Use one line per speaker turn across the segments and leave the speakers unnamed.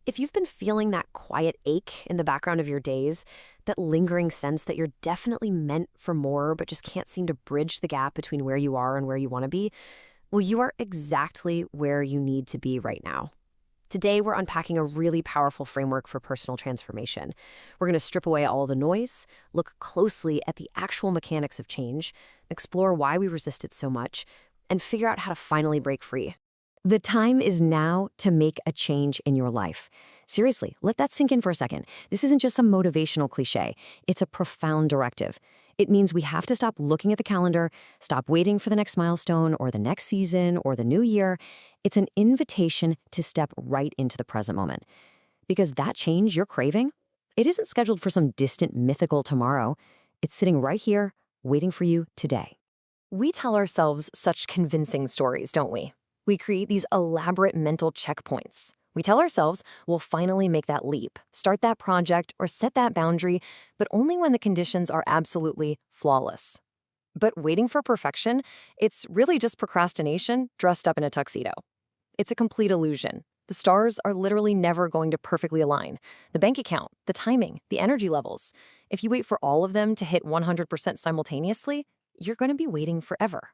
If you've been feeling that quiet ache in the background of your days, that lingering sense that you're definitely meant for more but just can't seem to bridge the gap between where you are and where you want to be, well, you are exactly where you need to be right now. Today, we're unpacking a really powerful framework for personal transformation. We're going to strip away all the noise, look closely at the actual mechanics of change, explore why we resist it so much, and figure out how to finally break free. The time is now to make a change in your life. Seriously, let that sink in for a second. This isn't just some motivational cliche. It's a profound directive. It means we have to stop looking at the calendar, stop waiting for the next milestone or the next season or the new year. It's an invitation to step right into the present moment. Because that change you're craving, it isn't scheduled for some distant mythical tomorrow. It's sitting right here, waiting for you today. We tell ourselves such convincing stories, don't we? We create these elaborate mental checkpoints. We tell ourselves we'll finally make that leap, start that project, or set that boundary, but only when the conditions are absolutely flawless. But waiting for perfection, it's really just procrastination dressed up in a tuxedo. It's a complete illusion. The stars are literally never going to perfectly align. The bank account, the timing, the energy levels. If you wait for all of them to hit 100% simultaneously, you're going to be waiting forever.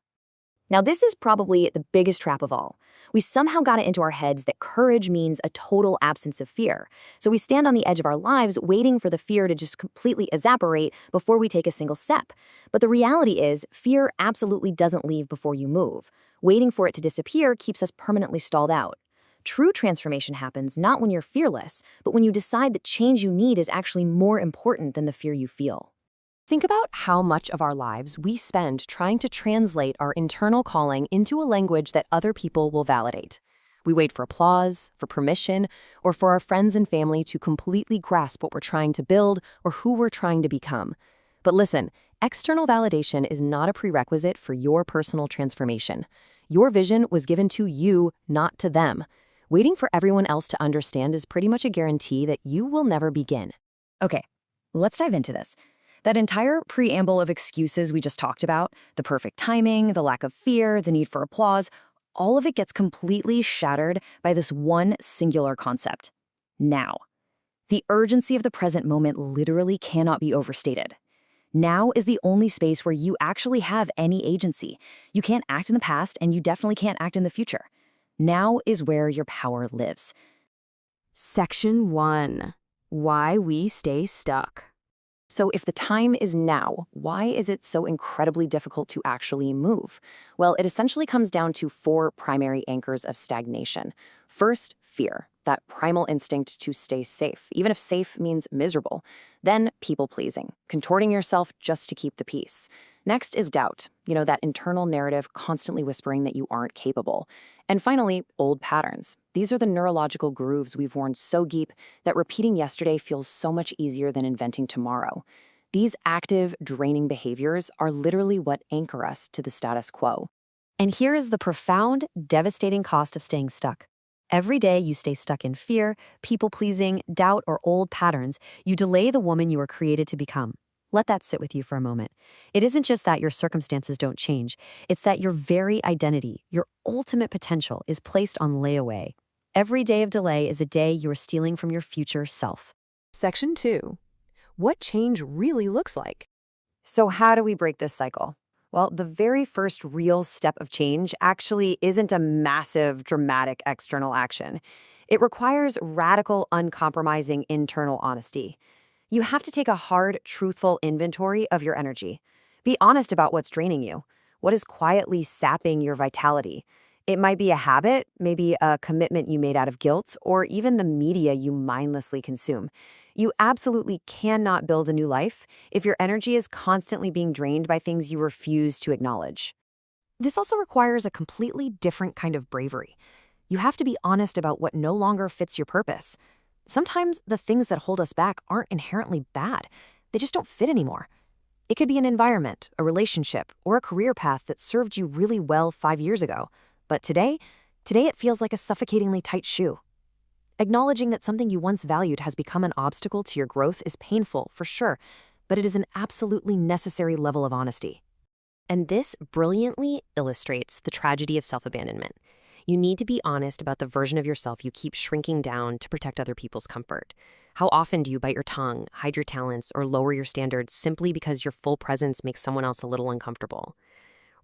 Now, this is probably the biggest trap of all. We somehow got it into our heads that courage means a total absence of fear. So we stand on the edge of our lives waiting for the fear to just completely evaporate before we take a single step. But the reality is, fear absolutely doesn't leave before you move. Waiting for it to disappear keeps us permanently stalled out. True transformation happens not when you're fearless, but when you decide the change you need is actually more important than the fear you feel. Think about how much of our lives we spend trying to translate our internal calling into a language that other people will validate. We wait for applause, for permission, or for our friends and family to completely grasp what we're trying to build or who we're trying to become. But listen, external validation is not a prerequisite for your personal transformation. Your vision was given to you, not to them. Waiting for everyone else to understand is pretty much a guarantee that you will never begin. Okay, let's dive into this. That entire preamble of excuses we just talked about, the perfect timing, the lack of fear, the need for applause, all of it gets completely shattered by this one singular concept: now. The urgency of the present moment literally cannot be overstated. Now is the only space where you actually have any agency. You can't act in the past, and you definitely can't act in the future. Now is where your power lives. Section 1. Why we stay stuck. So if the time is now, why is it so incredibly difficult to actually move? Well, it essentially comes down to 4 primary anchors of stagnation. First, fear, that primal instinct to stay safe, even if safe means miserable. Then, people-pleasing, contorting yourself just to keep the peace. Next is doubt, that internal narrative constantly whispering that you aren't capable. And finally, old patterns. These are the neurological grooves we've worn so deep that repeating yesterday feels so much easier than inventing tomorrow. These active, draining behaviors are literally what anchor us to the status quo. And here is the profound, devastating cost of staying stuck. Every day you stay stuck in fear, people-pleasing, doubt, or old patterns, you delay the woman you were created to become. Let that sit with you for a moment. It isn't just that your circumstances don't change. It's that your very identity, your ultimate potential, is placed on layaway. Every day of delay is a day you are stealing from your future self.
Section 2. What change really looks like.
So how do we break this cycle? Well, the very first real step of change actually isn't a massive, dramatic external action. It requires radical, uncompromising internal honesty. You have to take a hard, truthful inventory of your energy. Be honest about what's draining you. What is quietly sapping your vitality? It might be a habit, maybe a commitment you made out of guilt, or even the media you mindlessly consume. You absolutely cannot build a new life if your energy is constantly being drained by things you refuse to acknowledge. This also requires a completely different kind of bravery. You have to be honest about what no longer fits your purpose. Sometimes the things that hold us back aren't inherently bad. They just don't fit anymore. It could be an environment, a relationship, or a career path that served you really well 5 years ago. But today it feels like a suffocatingly tight shoe. Acknowledging that something you once valued has become an obstacle to your growth is painful, for sure, but it is an absolutely necessary level of honesty. And this brilliantly illustrates the tragedy of self-abandonment. You need to be honest about the version of yourself you keep shrinking down to protect other people's comfort. How often do you bite your tongue, hide your talents, or lower your standards simply because your full presence makes someone else a little uncomfortable?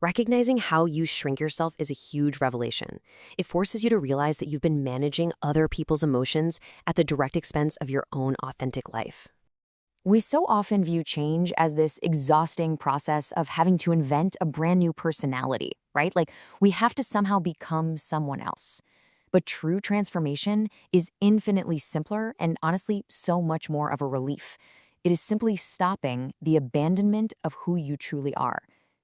Recognizing how you shrink yourself is a huge revelation. It forces you to realize that you've been managing other people's emotions at the direct expense of your own authentic life.
We so often view change as this exhausting process of having to invent a brand new personality, right? Like we have to somehow become someone else. But true transformation is infinitely simpler and honestly so much more of a relief. It is simply stopping the abandonment of who you truly are.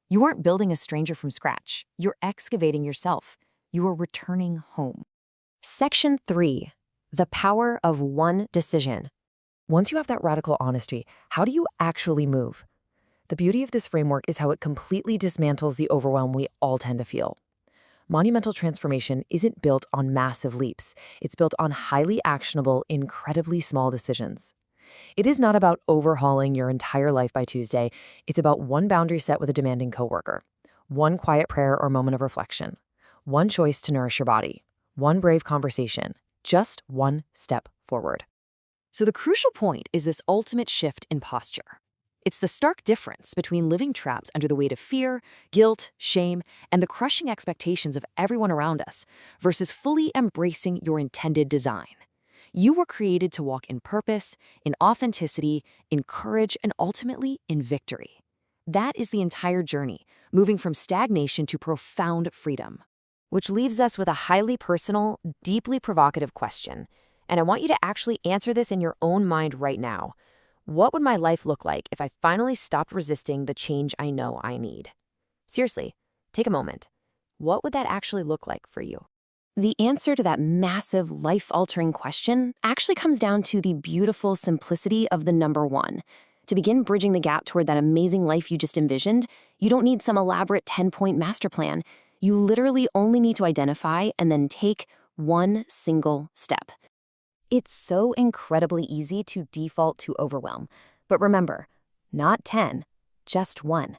You aren't building a stranger from scratch. You're excavating yourself. You are returning home.
Section 3. The power of one decision. Once you have that radical honesty, how do you actually move? The beauty of this framework is how it completely dismantles the overwhelm we all tend to feel. Monumental transformation isn't built on massive leaps. It's built on highly actionable, incredibly small decisions. It is not about overhauling your entire life by Tuesday. It's about one boundary set with a demanding coworker, one quiet prayer or moment of reflection, one choice to nourish your body, one brave conversation, just one step forward. So the crucial point is this ultimate shift in posture. It's the stark difference between living trapped under the weight of fear, guilt, shame, and the crushing expectations of everyone around us versus fully embracing your intended design. You were created to walk in purpose, in authenticity, in courage, and ultimately in victory. That is the entire journey, moving from stagnation to profound freedom. Which leaves us with a highly personal, deeply provocative question. And I want you to actually answer this in your own mind right now. What would my life look like if I finally stopped resisting the change I know I need? Seriously, take a moment. What would that actually look like for you? The answer to that massive, life-altering question actually comes down to the beautiful simplicity of the number one. To begin bridging the gap toward that amazing life you just envisioned, you don't need some elaborate 10-point master plan. You literally only need to identify and then take one single step. It's so incredibly easy to default to overwhelm. But remember, not 10, just one.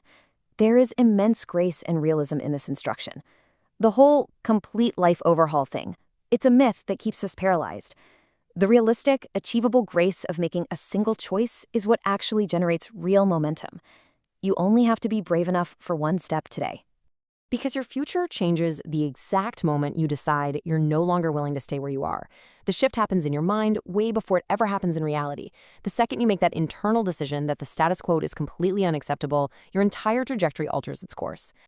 There is immense grace and realism in this instruction. The whole complete life overhaul thing, it's a myth that keeps us paralyzed. The realistic, achievable grace of making a single choice is what actually generates real momentum. You only have to be brave enough for one step today. Because your future changes the exact moment you decide you're no longer willing to stay where you are. The shift happens in your mind way before it ever happens in reality. The second you make that internal decision that the status quo is completely unacceptable, your entire trajectory alters its course.